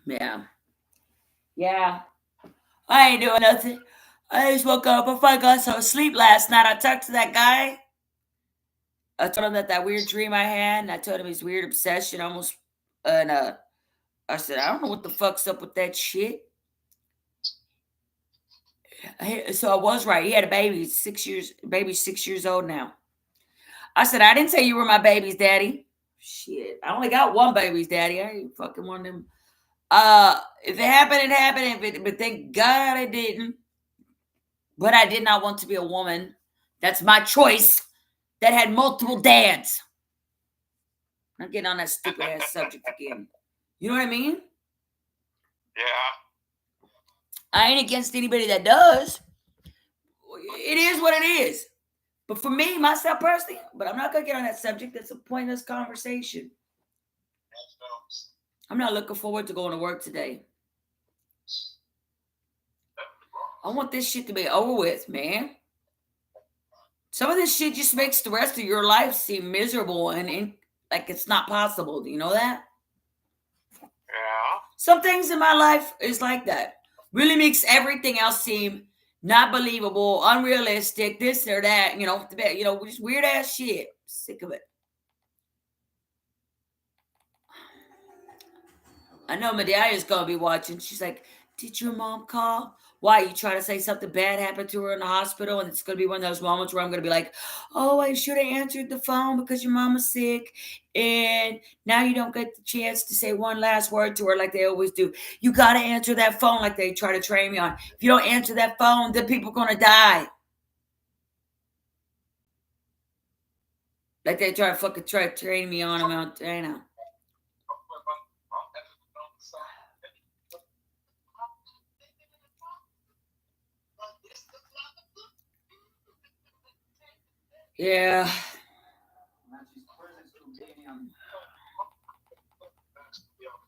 Yeah. Yeah. I ain't doing nothing. I just woke up. I got some sleep last night. I talked to that guy. I told him that weird dream I had, and I told him his weird obsession almost. And I said, I don't know what the fuck's up with that shit. So I was right. He had a baby, 6 years. Baby's 6 years old now. I said, I didn't say you were my baby's daddy. Shit, I only got one baby's daddy. I ain't fucking one of them. If it happened, it happened. But thank God it didn't. But I did not want to be a woman. That's my choice. That had multiple dads. I'm getting on that stupid ass subject again. You know what I mean? Yeah. I ain't against anybody that does. It is what it is. But for me, myself personally, but I'm not gonna get on that subject. That's a pointless conversation. I'm not looking forward to going to work today. I want this shit to be over with, man. Some of this shit just makes the rest of your life seem miserable and like it's not possible. Do you know that? Yeah. Some things in my life is like that. Really makes everything else seem not believable, unrealistic, this or that. Just weird ass shit. Sick of it. I know Medella's gonna be watching. She's like, "Did your mom call? Why you trying to say something bad happened to her in the hospital?" And it's gonna be one of those moments where I'm gonna be like, "Oh, I should have answered the phone because your mama's sick, and now you don't get the chance to say one last word to her like they always do. You gotta answer that phone like they try to train me on. If you don't answer that phone, then people gonna die. Like they try to train me on them. I know." Yeah.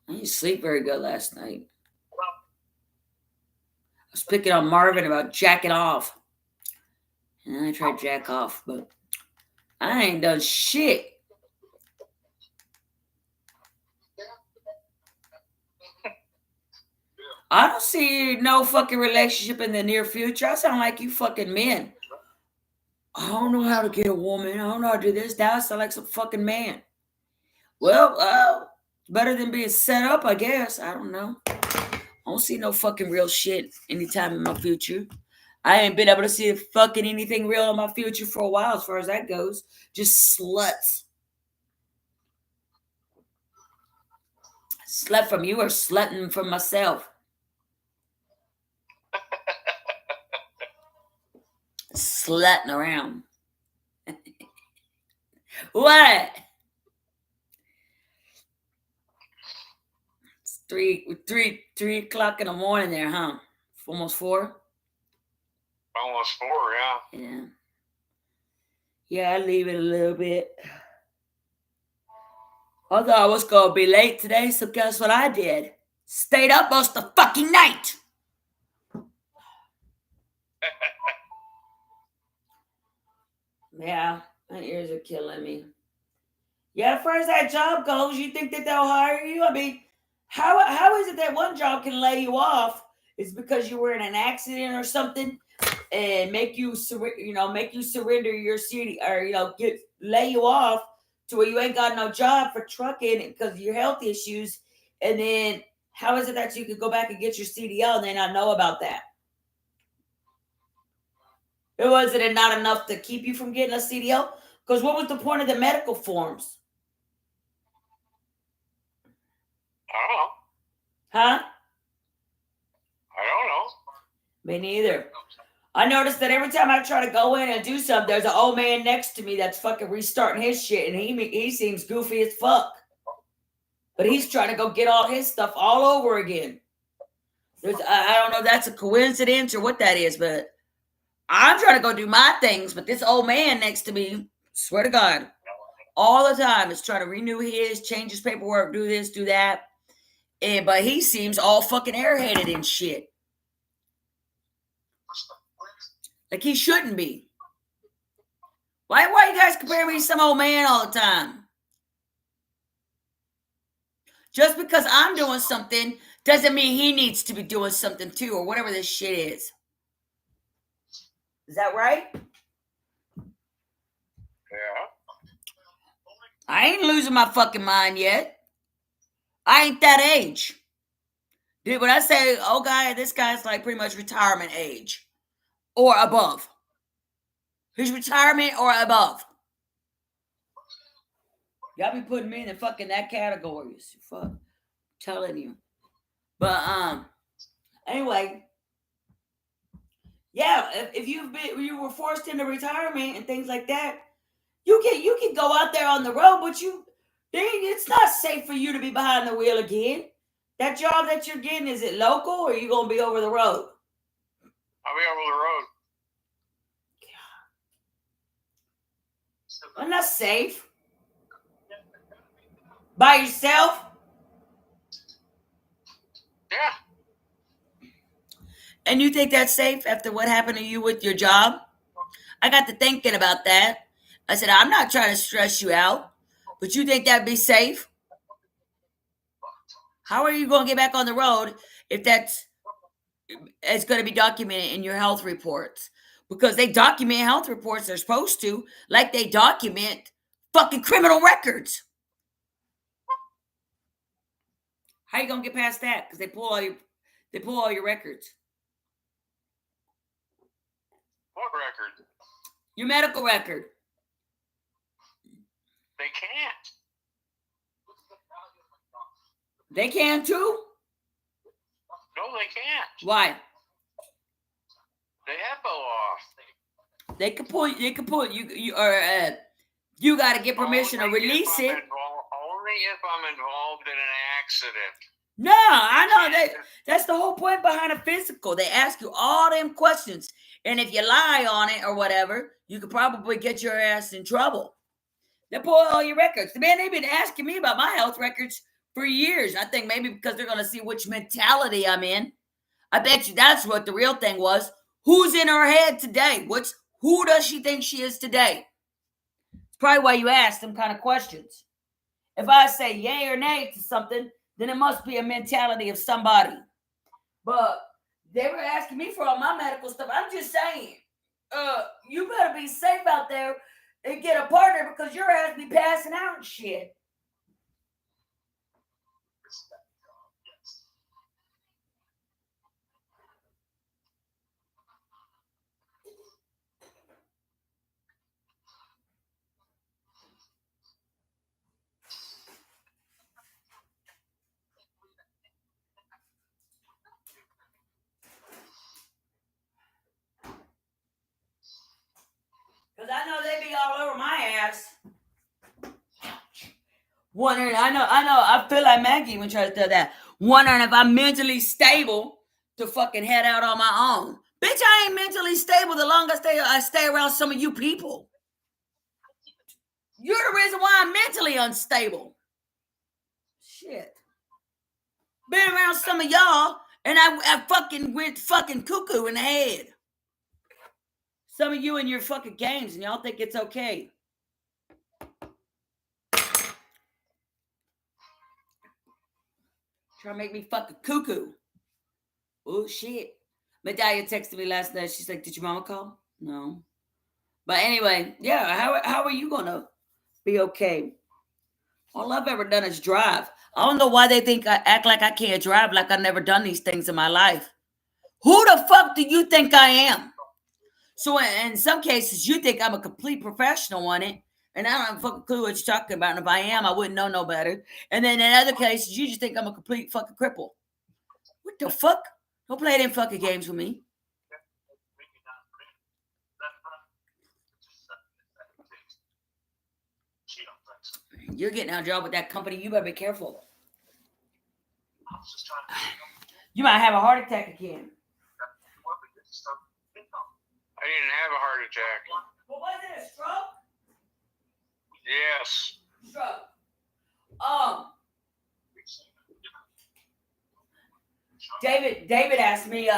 I didn't sleep very good last night. I was picking on Marvin about jacking off. And I tried jack off, but I ain't done shit. I don't see no fucking relationship in the near future. I sound like you fucking men. I don't know how to get a woman. I don't know how to do this. Now I sound like some fucking man. Well, better than being set up, I guess. I don't know. I don't see no fucking real shit anytime in my future. I ain't been able to see fucking anything real in my future for a while, as far as that goes. Just sluts. Slut from you or slutting from myself? Slutting around. What? It's three o'clock in the morning there, huh? Almost 4. Almost 4, yeah. Yeah. Yeah, I leave it a little bit. I thought I was gonna be late today, so guess what I did? Stayed up most of the fucking night. Yeah, my ears are killing me. Yeah, as far as that job goes, you think that they'll hire you? I mean, how is it that one job can lay you off? It's because you were in an accident or something, and make you surrender your city, or get lay you off to where you ain't got no job for trucking because of your health issues. And then how is it that you could go back and get your CDL and they not know about that? It wasn't it not enough to keep you from getting a CDL? Because what was the point of the medical forms? I don't know. Huh? I don't know. Me neither. I noticed that every time I try to go in and do something, there's an old man next to me that's fucking restarting his shit, and he seems goofy as fuck. But he's trying to go get all his stuff all over again. I don't know if that's a coincidence or what that is, but I'm trying to go do my things. But this old man next to me, swear to God, all the time is trying to renew his, change his paperwork, do this, do that. But he seems all fucking airheaded and shit. Like he shouldn't be. Why you guys compare me to some old man all the time? Just because I'm doing something doesn't mean he needs to be doing something too, or whatever this shit is. Is that right? Yeah. I ain't losing my fucking mind yet. I ain't that age. Dude, when I say, oh, this guy's like pretty much retirement age or above. He's retirement or above. Y'all be putting me in the fucking that category. Fuck. I'm telling you. But anyway. Yeah, if you were forced into retirement and things like that, you can go out there on the road, but it's not safe for you to be behind the wheel again. That job that you're getting, is it local or are you gonna be over the road? I'll be over the road. I'm not safe. By yourself? Yeah. And you think that's safe after what happened to you with your job? I got to thinking about that. I said, I'm not trying to stress you out, but you think that'd be safe? How are you going to get back on the road if it's going to be documented in your health reports? Because they document health reports, they're supposed to, like they document fucking criminal records. How you going to get past that? Because they pull all your records. What record? Your medical record. They can't. They can too? No, they can't. Why? They HIPAA law. They could pull you got to get permission to release it. Only if I'm involved in an accident. No, I know that's the whole point behind a physical. They ask you all them questions. And if you lie on it or whatever, you could probably get your ass in trouble. They pull all your records. Man, they've been asking me about my health records for years. I think maybe because they're going to see which mentality I'm in. I bet you that's what the real thing was. Who's in her head today? Who does she think she is today? It's probably why you ask them kind of questions. If I say yay or nay to something, then it must be a mentality of somebody. But they were asking me for all my medical stuff. I'm just saying, you better be safe out there and get a partner because your ass be passing out and shit. Because I know they be all over my ass. Wondering, I know, I feel like Maggie when trying to tell that. Wondering if I'm mentally stable to fucking head out on my own. Bitch, I ain't mentally stable the longer I stay around some of you people. You're the reason why I'm mentally unstable. Shit. Been around some of y'all, and I fucking went fucking cuckoo in the head. Some of you in your fucking games, and y'all think it's okay. Trying to make me fucking cuckoo. Oh, shit. Medallia texted me last night. She's like, did your mama call? No. But anyway, yeah, how are you going to be okay? All I've ever done is drive. I don't know why they think I act like I can't drive, like I've never done these things in my life. Who the fuck do you think I am? So in some cases, you think I'm a complete professional on it, and I don't have a fucking clue what you're talking about. And if I am, I wouldn't know no better. And then in other cases, you just think I'm a complete fucking cripple. What the fuck? Don't play them fucking games with me. You're getting out of job with that company. You better be careful. You might have a heart attack again. I didn't have a heart attack. Well, was it a stroke? Yes. Stroke. David asked me,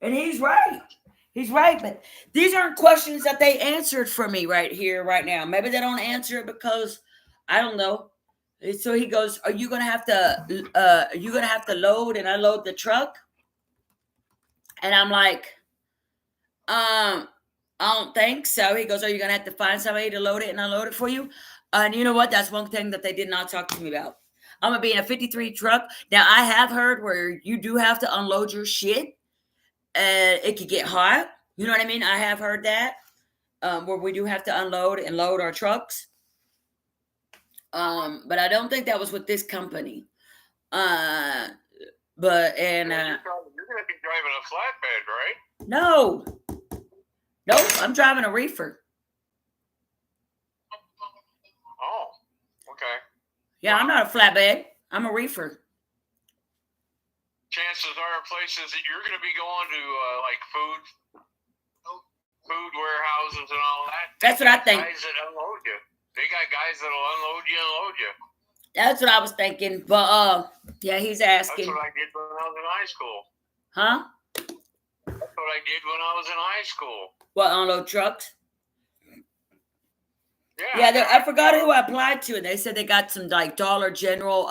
and he's right. He's right, but these aren't questions that they answered for me right here, right now. Maybe they don't answer it because, I don't know, So he goes, are you gonna have to load and unload the truck? And I'm like, I don't think so. He goes, are you gonna have to find somebody to load it and unload it for you? And you know what? That's one thing that they did not talk to me about. I'm gonna be in a 53 truck. Now I have heard where you do have to unload your shit, and it could get hot. You know what I mean? I have heard that. Where we do have to unload and load our trucks. But I don't think that was with this company. But You're gonna be driving a flatbed, right? no, nope, I'm driving a reefer. Oh, okay. Yeah, I'm not a flatbed. I'm a reefer. Chances are places that you're going to be going to, like food warehouses and all that. That's what I think. Guys that unload you. They got guys that'll unload you and load you. That's what I was thinking. But yeah, he's asking. That's what I did when I was in high school. Huh? That's what I did when I was in high school. What, unload trucks? Yeah, I forgot who I applied to, and they said they got some like Dollar General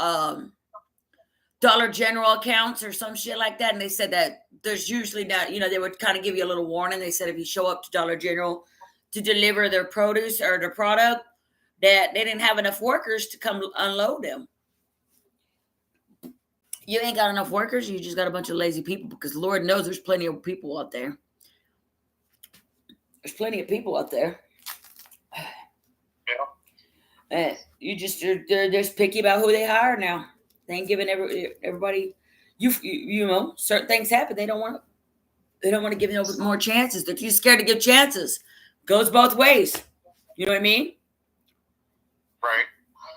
accounts or some shit like that. And they said that there's usually not, they would kind of give you a little warning. They said if you show up to Dollar General to deliver their produce or their product, that they didn't have enough workers to come unload them. You ain't got enough workers. You just got a bunch of lazy people, because Lord knows there's plenty of people out there. There's plenty of people out there. Yeah. They're just picky about who they hire now. They ain't giving everybody, certain things happen. They don't want to give them more chances. They're too scared to give chances. Goes both ways. You know what I mean? Right.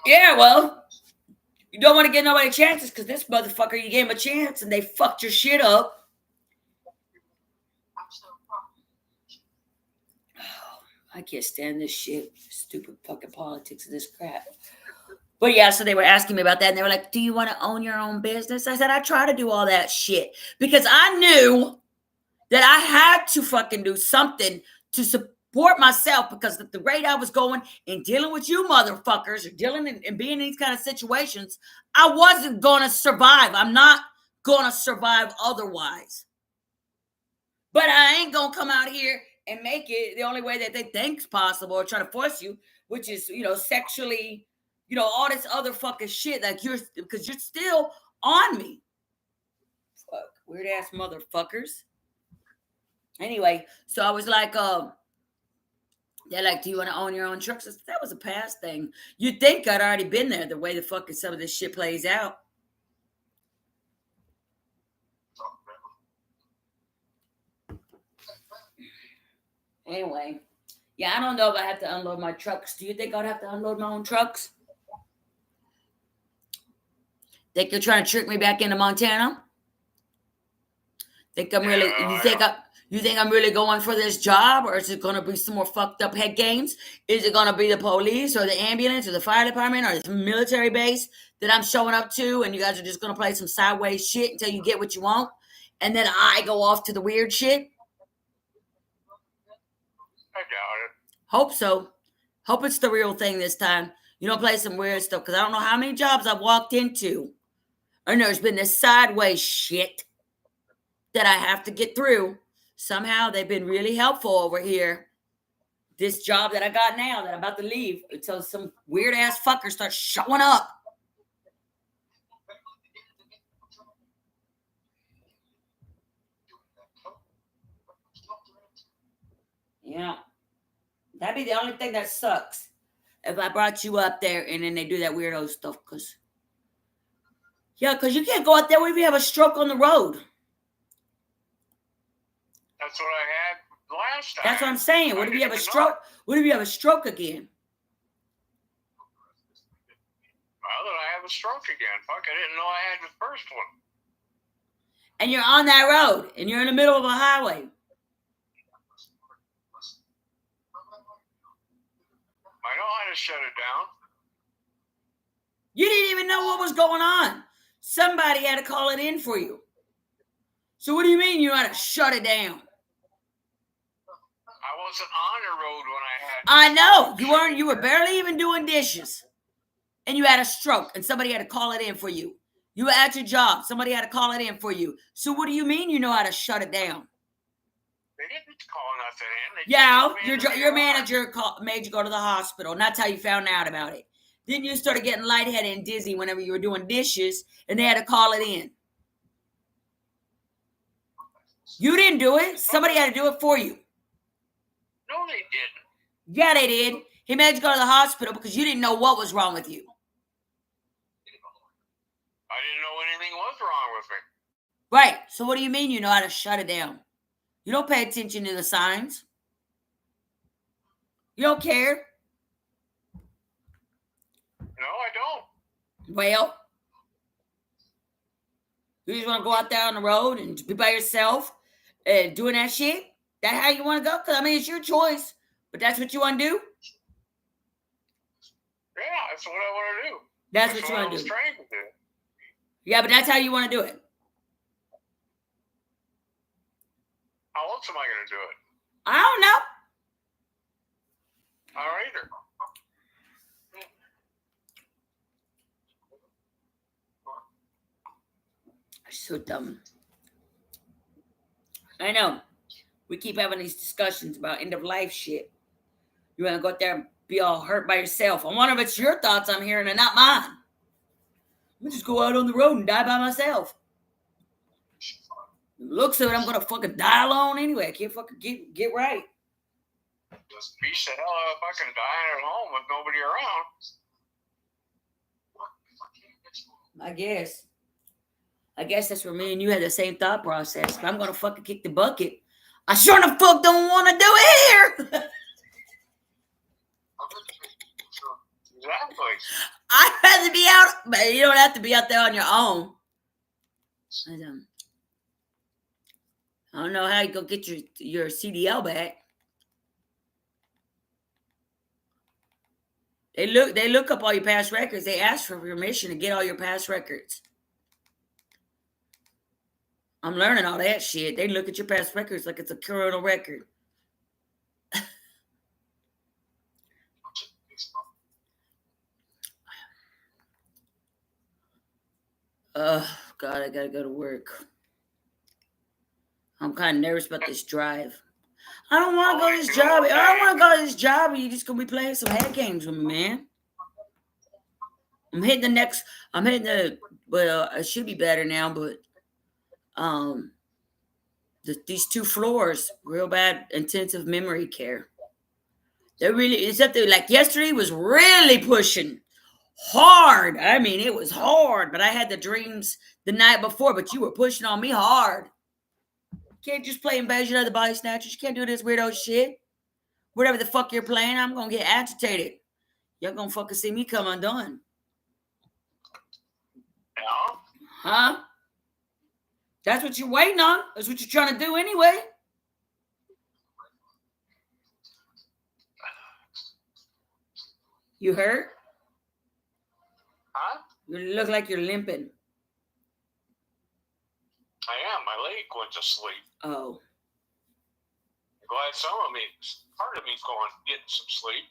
Yeah, well, you don't want to give nobody chances because this motherfucker, you gave him a chance and they fucked your shit up. Oh, I can't stand this shit. Stupid fucking politics of this crap. But yeah, so they were asking me about that, and they were like, do you want to own your own business? I said, I try to do all that shit because I knew that I had to fucking do something to support myself, because at the rate I was going and dealing with you motherfuckers, or dealing and being in these kind of situations, I wasn't going to survive. I'm not going to survive otherwise. But I ain't going to come out here and make it the only way that they think's possible, or try to force you, which is, sexually, all this other fucking shit, because you're still on me. Fuck, weird ass motherfuckers. Anyway, so I was like, they're like, do you want to own your own trucks? That was a past thing. You'd think I'd already been there, the way the fucking some of this shit plays out. Anyway, yeah, I don't know if I have to unload my trucks. Do you think I'd have to unload my own trucks? Think you're trying to trick me back into Montana? Think I'm really? You think I'm really going for this job, or is it going to be some more fucked up head games? Is it going to be the police or the ambulance or the fire department or the military base that I'm showing up to, and you guys are just going to play some sideways shit until you get what you want, and then I go off to the weird shit? I doubt it. Hope so. Hope it's the real thing this time. You don't play some weird stuff, because I don't know how many jobs I've walked into, and there's been this sideways shit that I have to get through. Somehow they've been really helpful over here. This job that I got now that I'm about to leave, until some weird ass fucker starts showing up. Yeah. That'd be the only thing that sucks. If I brought you up there and then they do that weirdo stuff, because you can't go out there. What if you have a stroke on the road? That's what I had last time. That's what I'm saying. What if you have a stroke? What if you have a stroke again? Well, then I have a stroke again. Fuck, I didn't know I had the first one. And you're on that road, and you're in the middle of a highway. I know how to shut it down. You didn't even know what was going on. Somebody had to call it in for you. So what do you mean you know how to shut it down? I wasn't on the road when I had. I know. You weren't. You were barely even doing dishes. and you had a stroke and somebody had to call it in for you. You were at your job. Somebody had to call it in for you. So what do you mean you know how to shut it down? They didn't call nothing in. They Yeah, just told me to your be alright. manager made you go to the hospital, and that's how you found out about it. Then you started getting lightheaded and dizzy whenever you were doing dishes, and they had to call it in. You didn't do it. Somebody had to do it for you. No, they didn't. Yeah, they did. He made you go to the hospital because you didn't know what was wrong with you. I didn't know anything was wrong with me. Right. So what do you mean you know how to shut it down? You don't pay attention to the signs. You don't care. No, I don't. Well, you just want to go out there on the road and be by yourself and doing that shit? That how you want to go? Because, I mean, it's your choice. But that's what you want to do? Yeah, that's what I want to do. That's what you want I to was do. trying to do. Yeah, but that's how you want to do it. How else am I going to do it? I don't know. I don't either. So dumb. I know. We keep having these discussions about end of life shit. You want to go out there and be all hurt by yourself. I wonder if it's your thoughts I'm hearing and not mine. Let me just go out on the road and die by myself. Looks of it, I'm going to fucking die alone anyway. I can't fucking get right. Just beast the hell out of fucking dying at home with nobody around. I guess that's where me and you had the same thought process. If I'm going to fucking kick the bucket, I sure the fuck don't want to do it here. Exactly. I'd rather be out, but you don't have to be out there on your own. I don't know how you go get your CDL back. They look up all your past records. They ask for permission to get all your past records. I'm learning all that shit. They look at your past records like it's a criminal record. Oh, God, I gotta go to work. I'm kind of nervous about this drive. I don't want to go to this job. I don't want to go to this job. You're just going to be playing some head games with me, man. Well, it should be better now, but these 2 floors, real bad intensive memory care. It's up there. Like yesterday was really pushing hard. I mean, it was hard, but I had the dreams the night before, but you were pushing on me hard. You can't just play Invasion of the Body Snatchers. You can't do this weirdo shit. Whatever the fuck you're playing, I'm going to get agitated. Y'all going to fucking see me come undone. Yeah. Huh? That's what you're waiting on. That's what you're trying to do anyway. You hurt? Huh? You look like you're limping. I am. My leg went to sleep. Oh. I'm glad part of me's going getting some sleep.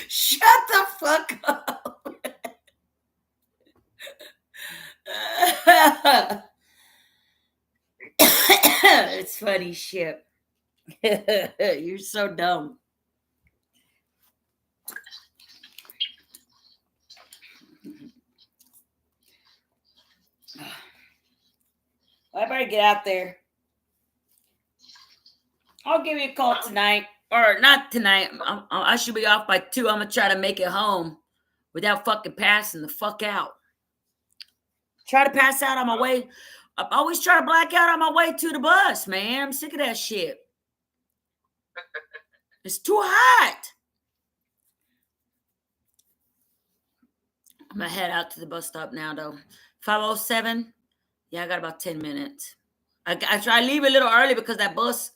Shut the fuck up. It's funny shit. You're so dumb. I better get out there. I'll give you a call tonight. Or not tonight. I should be off by 2. I'm going to try to make it home without fucking passing the fuck out. Try to pass out on my way. I always try to black out on my way to the bus, man. I'm sick of that shit. It's too hot. I'm going to head out to the bus stop now, though. 5:07. Yeah, I got about 10 minutes. I try to leave a little early because the bus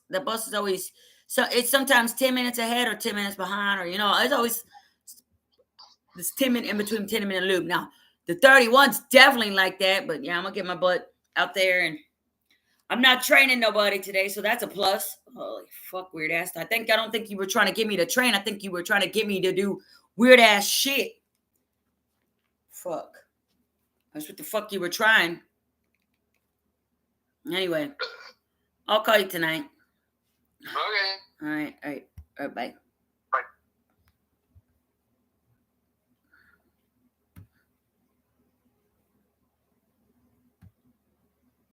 is always, so it's sometimes 10 minutes ahead or 10 minutes behind, or, it's always this 10 minute in between 10-minute loop. Now, the 31's definitely like that, but yeah, I'm going to get my butt out there and I'm not training nobody today, so that's a plus. Holy fuck, weird ass. I don't think you were trying to get me to train. I think you were trying to get me to do weird ass shit. Fuck. That's what the fuck you were trying. Anyway, I'll call you tonight. Okay. All right, bye.